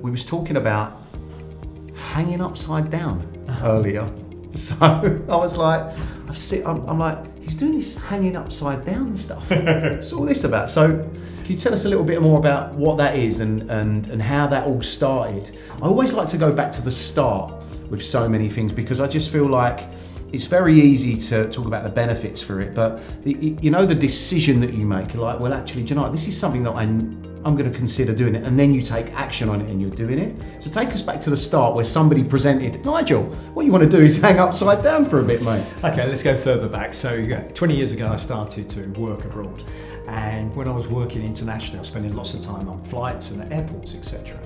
we was talking about hanging upside down earlier. So I was like, I'm like, he's doing this hanging upside down stuff. What's all this about? So can you tell us a little bit more about what that is and how that all started? I always like to go back to the start with so many things, because I just feel like it's very easy to talk about the benefits for it, but the decision that you make, you're like, well, actually, do you know what? This is something that I'm going to consider doing it, and then you take action on it and you're doing it. So take us back to the start where somebody presented, Nigel, what you want to do is hang upside down for a bit, mate. Okay, let's go further back. So 20 years ago, I started to work abroad. And when I was working internationally, I was spending lots of time on flights and at airports, etc.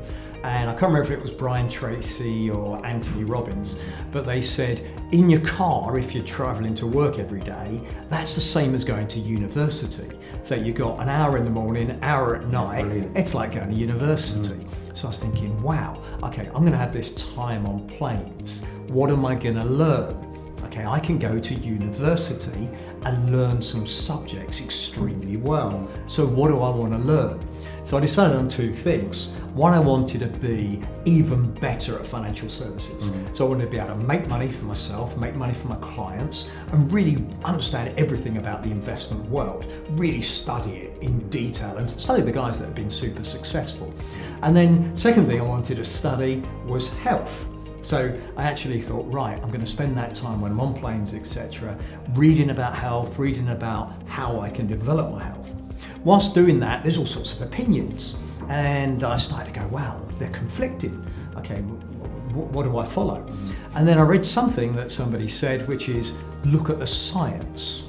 And I can't remember if it was Brian Tracy or Anthony Robbins, but they said, in your car, if you're traveling to work every day, that's the same as going to university. So you've got an hour in the morning, an hour at night. Brilliant. It's like going to university. So I was thinking, wow, okay, I'm going to have this time on planes. What am I going to learn? Okay, I can go to university and learn some subjects extremely well. So what do I want to learn? So I decided on two things. One, I wanted to be even better at financial services. So I wanted to be able to make money for myself, make money for my clients, and really understand everything about the investment world, really study it in detail and study the guys that have been super successful. And then second thing I wanted to study was health. So I actually thought, right, I'm going to spend that time when I'm on planes, etc., reading about health, reading about how I can develop my health. Whilst doing that, there's all sorts of opinions. And I started to go, wow, they're conflicting. Okay, what do I follow? And then I read something that somebody said, which is, look at the science.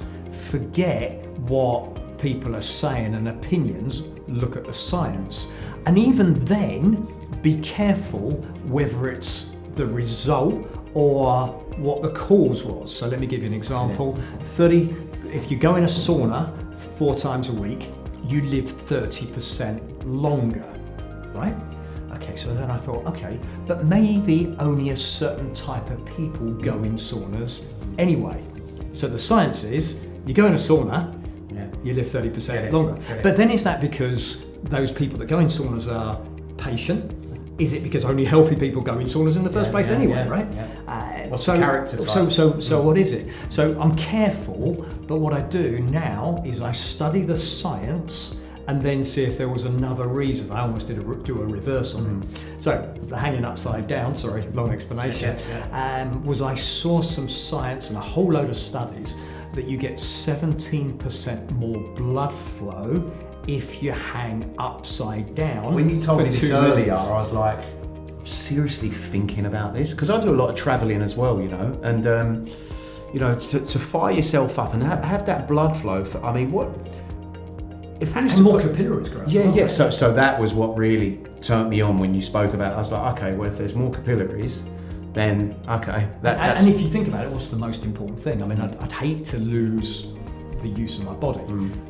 Forget what people are saying and opinions, look at the science. And even then, be careful whether it's the result or what the cause was. So let me give you an example. If you go in a sauna 4 times a week, you live 30% longer, right? Okay, so then I thought, okay, but maybe only a certain type of people go in saunas anyway. So the science is, you go in a sauna, you live 30% longer. But then is that because those people that go in saunas are patient? Is it because only healthy people go in saunas in the first place anyway, right? What's the character type? So what is it? So I'm careful, but what I do now is I study the science and then see if there was another reason. I almost did do a reverse on it. So the hanging upside down, sorry, long explanation, was I saw some science and a whole load of studies that you get 17% more blood flow if you hang upside down. When you told me this earlier, minutes. I was like, seriously thinking about this? Because I do a lot of travelling as well, and to fire yourself up and have that blood flow. What? If and more capillaries growth. Yeah. So that was what really turned me on when you spoke about it. I was like, okay, well, if there's more capillaries, then okay. And if you think about it, what's the most important thing? I'd hate to lose the use of my body,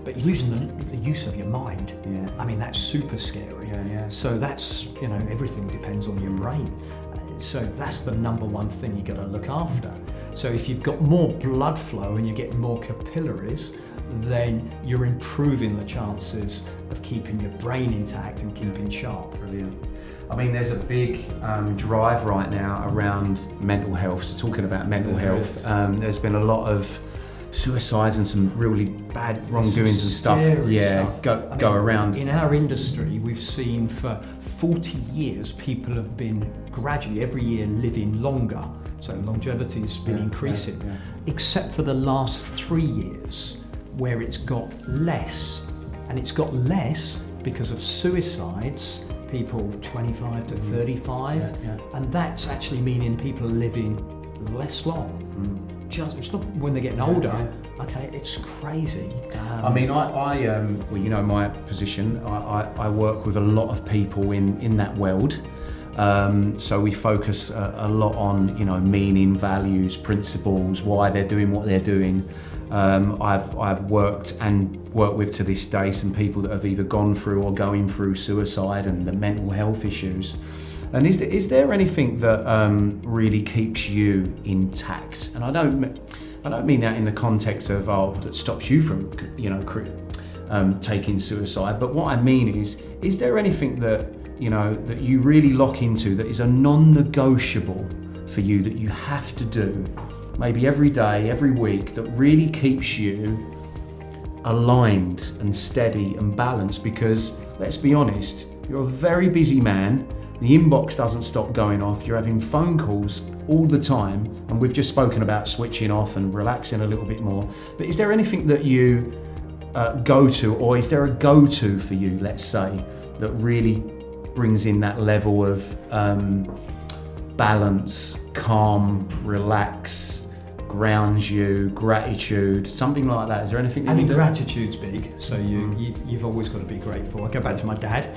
but you're losing the use of your mind. That's super scary. So that's, everything depends on your brain. So that's the number one thing you got to look after. So if you've got more blood flow and you're getting more capillaries, then you're improving the chances of keeping your brain intact and keeping sharp. Brilliant. There's a big drive right now around mental health. So talking about mental health, there's been a lot of suicides and some really bad wrongdoings and stuff. Go around. In our industry, we've seen for 40 years people have been gradually every year living longer. So longevity has been increasing, except for the last 3 years where it's got less. And it's got less because of suicides, people 25 to 35, and that's actually meaning people are living less long. It's not when they're getting older. Okay, it's crazy. My position, I work with a lot of people in that world. So we focus a lot on, meaning, values, principles, why they're doing what they're doing. I've worked with to this day some people that have either gone through or going through suicide and the mental health issues. And is there anything that really keeps you intact? And I don't mean that in the context of that stops you from taking suicide. But what I mean is there anything that you know, that you really lock into, that is a non-negotiable for you, that you have to do, maybe every day, every week, that really keeps you aligned and steady and balanced? Because let's be honest, you're a very busy man. The inbox doesn't stop going off. You're having phone calls all the time, and we've just spoken about switching off and relaxing a little bit more. But is there anything that you go to, or is there a go-to for you, let's say, that really brings in that level of balance, calm, relax, grounds you, gratitude, something like that? Is there anything that you do? Gratitude's big, so you've always got to be grateful. I go back to my dad.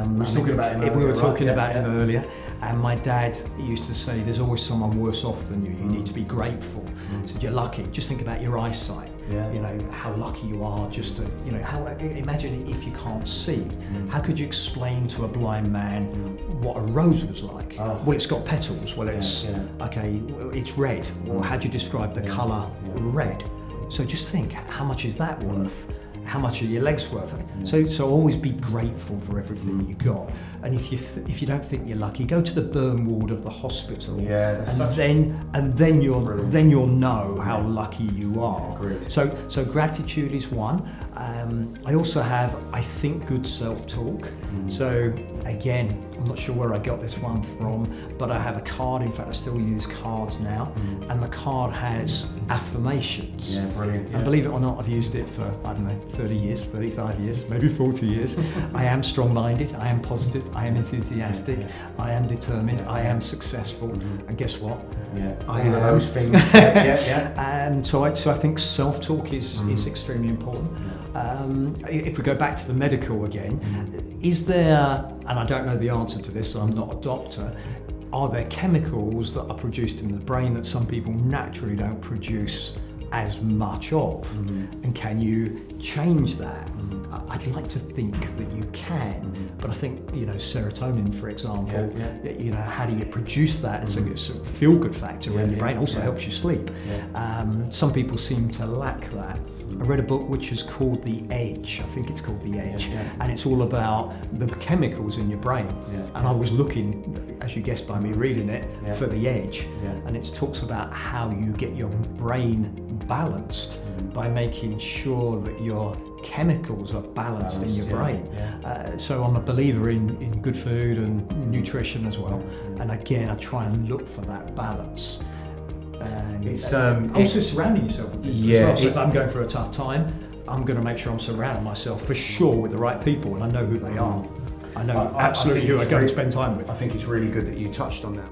We were talking about him earlier. We were talking about him earlier, and my dad used to say, there's always someone worse off than you. You need to be grateful. He said, you're lucky. Just think about your eyesight. You know, how lucky you are just to, you know, imagine if you can't see. How could you explain to a blind man what a rose was like? Well, it's got petals. Well, it's, okay, it's red. Well, how do you describe the colour red? So just think, how much is that worth? How much are your legs worth? So always be grateful for everything you got. And if you don't think you're lucky, go to the burn ward of the hospital. And then you'll know how lucky you are. Agreed. So gratitude is one. I also have, I think, good self-talk. So again, I'm not sure where I got this one from, but I have a card. In fact, I still use cards now, and the card has affirmations. Yeah, brilliant. And believe it or not, I've used it for, I don't know, 30 years, 35 years, maybe 40 years. I am strong-minded, I am positive, I am enthusiastic, I am determined, I am successful, and guess what? I am. Those things. So I think self-talk is extremely important. If we go back to the medical again, is there, and I don't know the answer to this, so I'm not a doctor, are there chemicals that are produced in the brain that some people naturally don't produce as much of? And can you change that? I'd like to think that you can, but I think, you know, serotonin, for example, you know, how do you produce that? It's a sort of feel-good factor in your brain. Also helps you sleep. Some people seem to lack that. I read a book which is called The Edge. I think it's called The Edge, and it's all about the chemicals in your brain. And I was looking, as you guessed by me reading it, for The Edge, and it talks about how you get your brain balanced by making sure that your chemicals are balanced in your brain. So I'm a believer in good food and nutrition as well. And again, I try and look for that balance. And It's also surrounding yourself with people as well. So if I'm going through a tough time, I'm going to make sure I'm surrounding myself for sure with the right people, and I know who they are. I know absolutely who I'm going to spend time with. I think it's really good that you touched on that.